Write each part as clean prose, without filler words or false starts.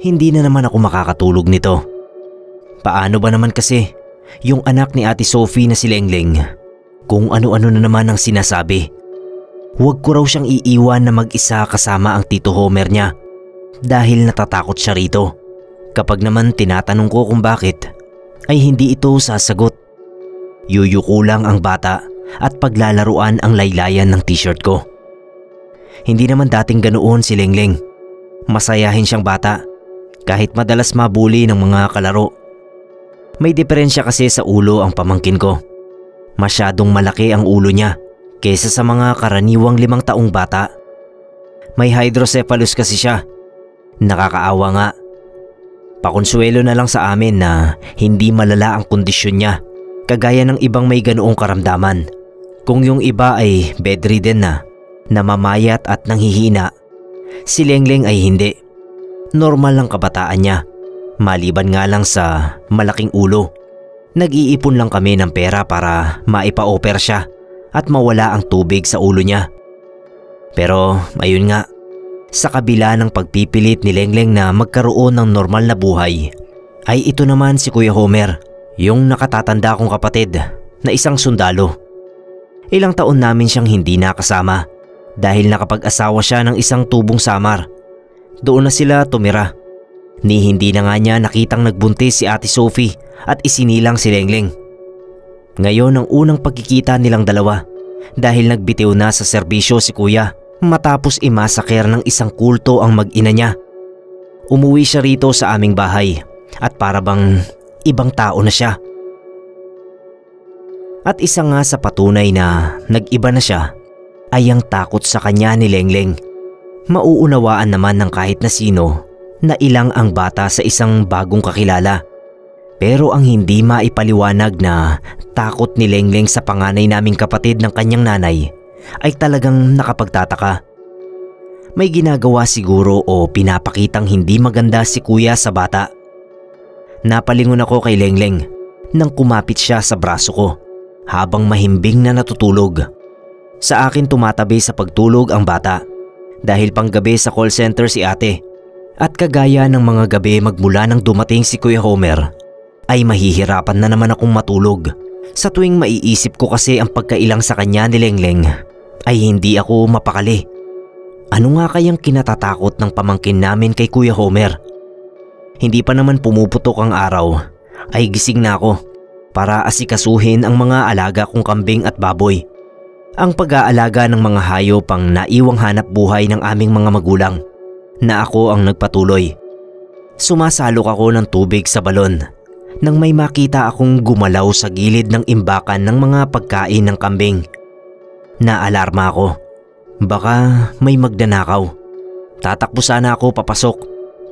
Hindi na naman ako makakatulog nito. Paano ba naman kasi yung anak ni Ate Sophie na si Lengleng? Kung ano-ano na naman ang sinasabi. Huwag ko raw siyang iiwan na mag-isa kasama ang Tito Homer niya dahil natatakot siya rito. Kapag naman tinatanong ko kung bakit, ay hindi ito sasagot. Yuyuko lang ang bata at paglalaruan ang laylayan ng t-shirt ko. Hindi naman dating ganoon si Lengleng. Masayahin siyang bata kahit madalas mabuli ng mga kalaro. May diferensya kasi sa ulo ang pamangkin ko. Masyadong malaki ang ulo niya kaysa sa mga karaniwang 5 taong bata. May hydrocephalus kasi siya. Nakakaawa nga. Pakonsuelo na lang sa amin na hindi malala ang kondisyon niya, kagaya ng ibang may ganoong karamdaman. Kung yung iba ay bedridden na, namamayat at nanghihina, si Lengleng ay hindi. Normal lang kabataan niya, maliban nga lang sa malaking ulo. Nag-iipon lang kami ng pera para maipa-oper siya at mawala ang tubig sa ulo niya. Pero ayun nga, sa kabila ng pagpipilit ni Lengleng na magkaroon ng normal na buhay, ay ito naman si Kuya Homer, yung nakatatanda kong kapatid na isang sundalo. Ilang taon namin siyang hindi nakasama dahil nakapag-asawa siya ng isang tubong samar. Doon na sila tumira. Ni hindi na nga niya nakitang nagbuntis si Ate Sophie at isinilang si Lengleng. Ngayon ang unang pagkikita nilang dalawa dahil nagbitiw na sa serbisyo si Kuya matapos imasaker ng isang kulto ang mag-ina niya. Umuwi siya rito sa aming bahay at para bang ibang tao na siya. At isa nga sa patunay na nag-iba na siya ay ang takot sa kanya ni Lengleng. Mauunawaan naman ng kahit na sino na ilang ang bata sa isang bagong kakilala. Pero ang hindi maipaliwanag na takot ni Lengleng sa panganay naming kapatid ng kanyang nanay ay talagang nakapagtataka. May ginagawa siguro o pinapakitang hindi maganda si Kuya sa bata. Napalingon ako kay Lengleng nang kumapit siya sa braso ko habang mahimbing na natutulog. Sa akin tumatabi sa pagtulog ang bata dahil panggabi sa call center si ate. At kagaya ng mga gabi magmula nang dumating si Kuya Homer, ay mahihirapan na naman akong matulog. Sa tuwing maiisip ko kasi ang pagkailang sa kanya ni Lengleng, ay hindi ako mapakali. Ano nga kayang kinatatakot ng pamangkin namin kay Kuya Homer? Hindi pa naman pumuputok ang araw, ay gising na ako para asikasuhin ang mga alaga kong kambing at baboy. Ang pag-aalaga ng mga hayop ang naiwang hanap buhay ng aming mga magulang, na ako ang nagpatuloy. Sumasalok ako ng tubig sa balon nang may makita akong gumalaw sa gilid ng imbakan ng mga pagkain ng kambing. Naalarma ako. Baka may magnanakaw. Tatakbo sana ako papasok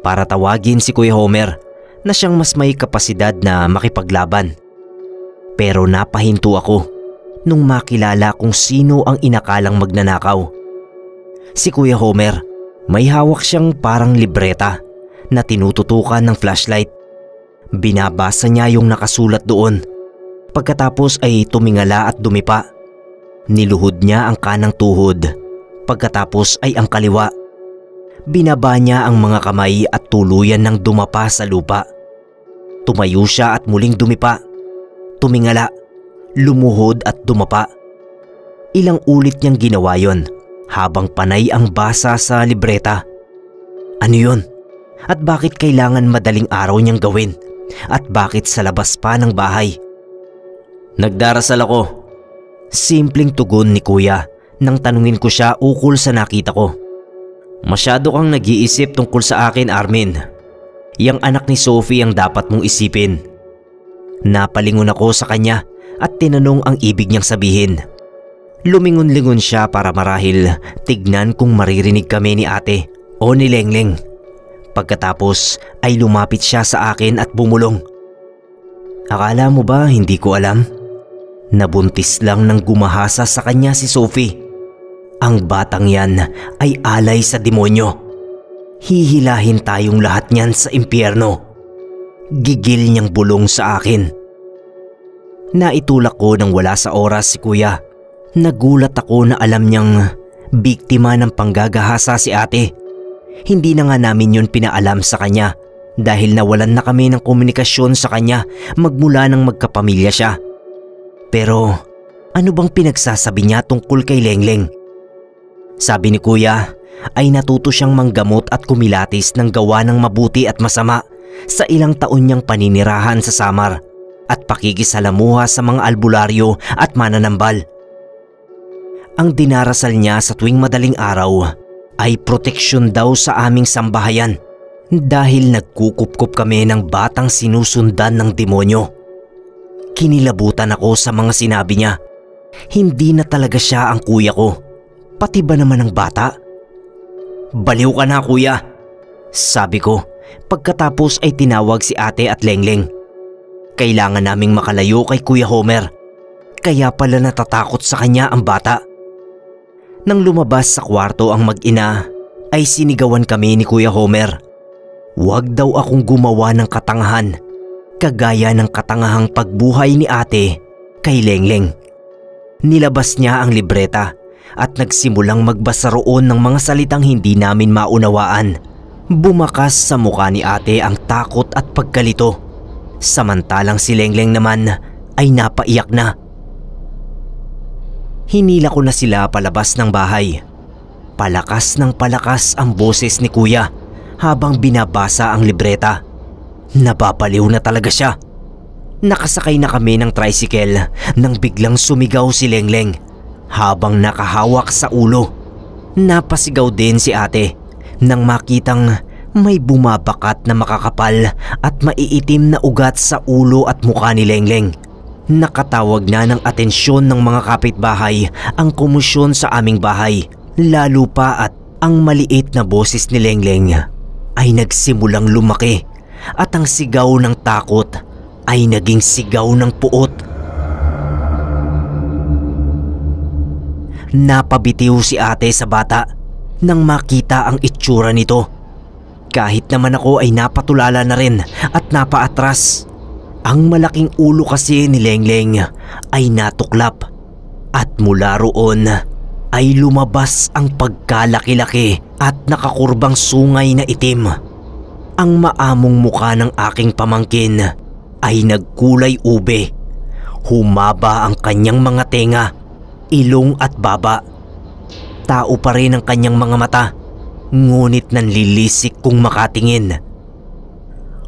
para tawagin si Kuya Homer na siyang mas may kapasidad na makipaglaban. Pero napahinto ako nung makilala kung sino ang inakalang magnanakaw. Si Kuya Homer, may hawak siyang parang libreta na tinututukan ng flashlight. Binabasa niya yung nakasulat doon. Pagkatapos ay tumingala at dumipa. Niluhod niya ang kanang tuhod. Pagkatapos ay ang kaliwa. Binaba niya ang mga kamay at tuluyan ng dumapa sa lupa. Tumayo siya at muling dumipa. Tumingala, lumuhod at dumapa. Ilang ulit niyang ginawa yon habang panay ang basa sa libreta. Ano yun? At bakit kailangan madaling araw niyang gawin? At bakit sa labas pa ng bahay? Nagdarasal ako. Simpleng tugon ni Kuya nang tanungin ko siya ukol sa nakita ko. Masyado kang nag-iisip tungkol sa akin, Armin. Yang anak ni Sophie ang dapat mong isipin. Napalingon ako sa kanya at tinanong ang ibig niyang sabihin. Lumingon-lingon siya para marahil tignan kung maririnig kami ni ate o ni Lengleng. Pagkatapos ay lumapit siya sa akin at bumulong. Akala mo ba hindi ko alam? Nabuntis lang ng gumahasa sa kanya si Sophie. Ang batang yan ay alay sa demonyo. Hihilahin tayong lahat niyan sa impyerno. Gigil niyang bulong sa akin. Naitulak ko nang wala sa oras si Kuya. Nagulat ako na alam niyang biktima ng panggagahasa si ate. Hindi na nga namin yun pinaalam sa kanya dahil nawalan na kami ng komunikasyon sa kanya magmula nang magkapamilya siya. Pero ano bang pinagsasabi niya tungkol kay Lengleng? Sabi ni Kuya ay natuto siyang manggamot at kumilatis ng gawa ng mabuti at masama sa ilang taon niyang paninirahan sa Samar at pakikisalamuha sa mga albularyo at mananambal. Ang dinarasal niya sa tuwing madaling araw ay proteksyon daw sa aming sambahayan dahil nagkukupkup kami ng batang sinusundan ng demonyo. Kinilabutan ako sa mga sinabi niya. Hindi na talaga siya ang kuya ko. Pati ba naman ang bata? "Baliw ka na, kuya," sabi ko pagkatapos ay tinawag si ate at Lengleng. Kailangan naming makalayo kay Kuya Homer, kaya pala natatakot sa kanya ang bata. Nang lumabas sa kwarto ang mag-ina ay sinigawan kami ni Kuya Homer. Huwag daw akong gumawa ng katangahan kagaya ng katangahang pagbuhay ni ate kay Lengleng. Nilabas niya ang libreta at nagsimulang magbasa roon ng mga salitang hindi namin maunawaan. Bumakas sa mukha ni ate ang takot at pagkalito. Samantalang si Lengleng naman ay napaiyak na. Hinila ko na sila palabas ng bahay. Palakas ng palakas ang boses ni Kuya habang binabasa ang libreta. Nababaliw na talaga siya. Nakasakay na kami ng tricycle nang biglang sumigaw si Lengleng habang nakahawak sa ulo. Napasigaw din si ate nang makitang may bumabakat na makakapal at maiitim na ugat sa ulo at mukha ni Lengleng. Nakatawag na ng atensyon ng mga kapitbahay ang komosyon sa aming bahay, lalo pa at ang maliit na boses ni Lengleng ay nagsimulang lumaki at ang sigaw ng takot ay naging sigaw ng puot. Napabitiw si ate sa bata nang makita ang itsura nito. Kahit naman ako ay napatulala na rin at napaatras. Ang malaking ulo kasi ni Lengleng ay natuklap at mula roon ay lumabas ang pagkalaki-laki at nakakurbang sungay na itim. Ang maamong mukha ng aking pamangkin ay nagkulay ube. Humaba ang kanyang mga tenga, ilong at baba. Tao pa rin ang kanyang mga mata, ngunit nanlilisik kung makatingin.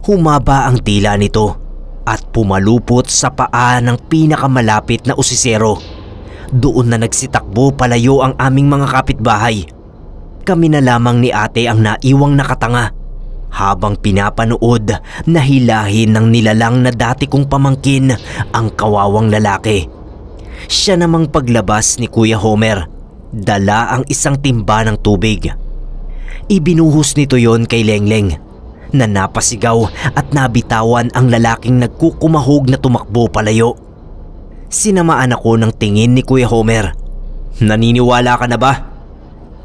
Humaba ang tila nito at pumalupot sa paa ng pinakamalapit na usisero. Doon na nagsitakbo palayo ang aming mga kapitbahay. Kami na lamang ni ate ang naiwang nakatanga habang pinapanood na hilahin ng nilalang na dati kong pamangkin ang kawawang lalaki. Siya namang paglabas ni Kuya Homer, dala ang isang timba ng tubig. Ibinuhos nito yon kay Lengleng na napasigaw at nabitawan ang lalaking nagkukumahog na tumakbo palayo. Sinamaan ako ng tingin ni Kuya Homer. "Naniniwala ka na ba?"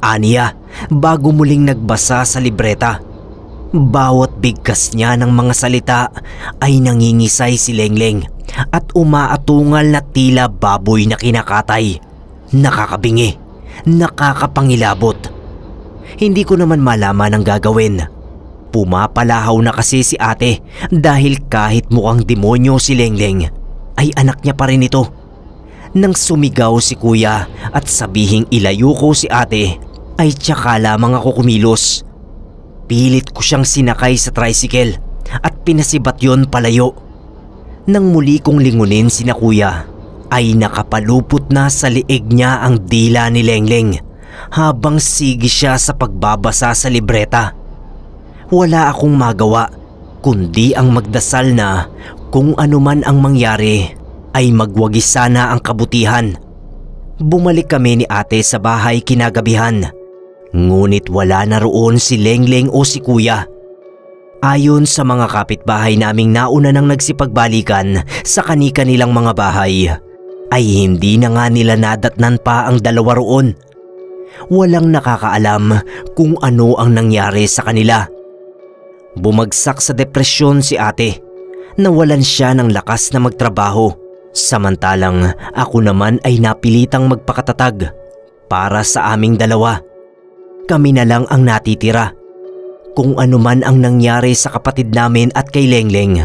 aniya bago muling nagbasa sa libreta. Bawat bigkas niya ng mga salita ay nangingisay si Lengleng at umaatungal na tila baboy na kinakatay. Nakakabingi, nakakapangilabot. Hindi ko naman malaman ang gagawin. Pumapalahaw na kasi si ate dahil kahit mukhang demonyo si Lengleng ay anak niya pa rin ito. Nang sumigaw si Kuya at sabihing ilayo ko si ate ay tsaka lamang ako kumilos. Pilit ko siyang sinakay sa tricycle at pinasibat yon palayo. Nang muli kong lingunin sina Kuya ay nakapalupot na sa liig niya ang dila ni Lengleng habang sige siya sa pagbabasa sa libreta. Wala akong magawa kundi ang magdasal na kung anuman ang mangyari ay magwagi sana ang kabutihan. Bumalik kami ni ate sa bahay kinagabihan, ngunit wala na roon si Lengleng o si Kuya. Ayon sa mga kapitbahay naming nauna nang nagsipagbalikan sa kani-kanilang mga bahay, ay hindi na nga nila nadatnan pa ang dalawa roon. Walang nakakaalam kung ano ang nangyari sa kanila. Bumagsak sa depresyon si ate. Nawalan siya ng lakas na magtrabaho. Samantalang ako naman ay napilitang magpakatatag para sa aming dalawa. Kami na lang ang natitira. Kung ano man ang nangyari sa kapatid namin at kay Lengleng,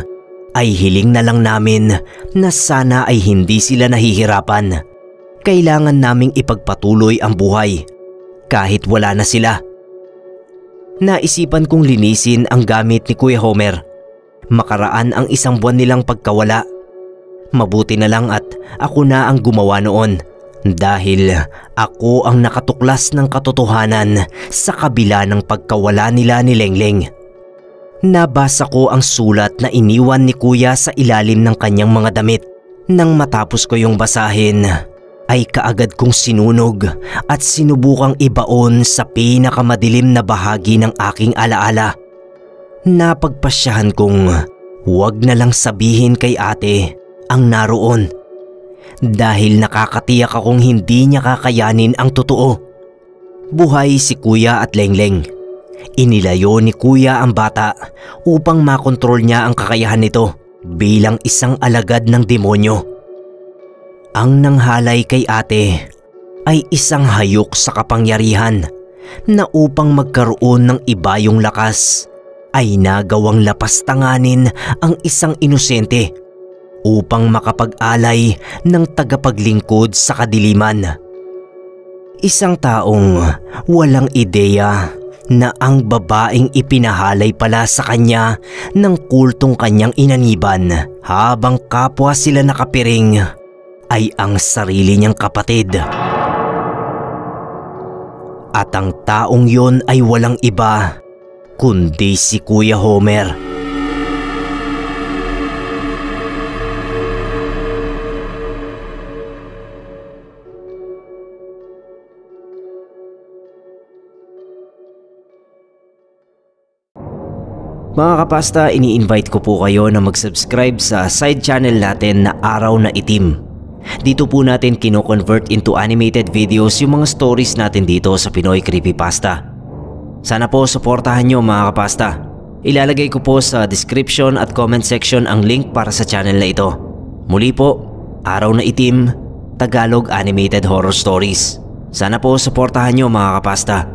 ay hiling na lang namin na sana ay hindi sila nahihirapan. Kailangan naming ipagpatuloy ang buhay kahit wala na sila. Naisipan kong linisin ang gamit ni Kuya Homer. Makaraan ang 1 buwan nilang pagkawala. Mabuti na lang at ako na ang gumawa noon dahil ako ang nakatuklas ng katotohanan sa kabila ng pagkawala nila ni Lengleng. Nabasa ko ang sulat na iniwan ni Kuya sa ilalim ng kanyang mga damit. Nang matapos ko yung basahin, ay kaagad kong sinunog at sinubukang ibaon sa pinakamadilim na bahagi ng aking alaala. Napagpasyahan kong huwag na lang sabihin kay ate ang naroon dahil nakakatiyak akong hindi niya kakayanin ang totoo. Buhay si Kuya at Lengleng. Inilayo ni Kuya ang bata upang makontrol niya ang kakayahan nito bilang isang alagad ng demonyo. Ang nanghalay kay ate ay isang hayok sa kapangyarihan na upang magkaroon ng iba yung lakas ay nagawang lapastanganin ang isang inosente upang makapag-alay ng tagapaglingkod sa kadiliman. Isang taong walang ideya na ang babaeng ipinahalay pala sa kanya ng kultong kanyang inaniban habang kapwa sila nakapiring ay ang sarili niyang kapatid. At ang taong yon ay walang iba kundi si Kuya Homer. Mga kapasta, ini-invite ko po kayo na mag-subscribe sa side channel natin na Araw na Itim. Dito po natin kino-convert into animated videos yung mga stories natin dito sa Pinoy Creepypasta. Sana po suportahan nyo mga kapasta. Ilalagay ko po sa description at comment section ang link para sa channel na ito. Muli po, Araw na Itim, Tagalog Animated Horror Stories. Sana po suportahan nyo mga kapasta.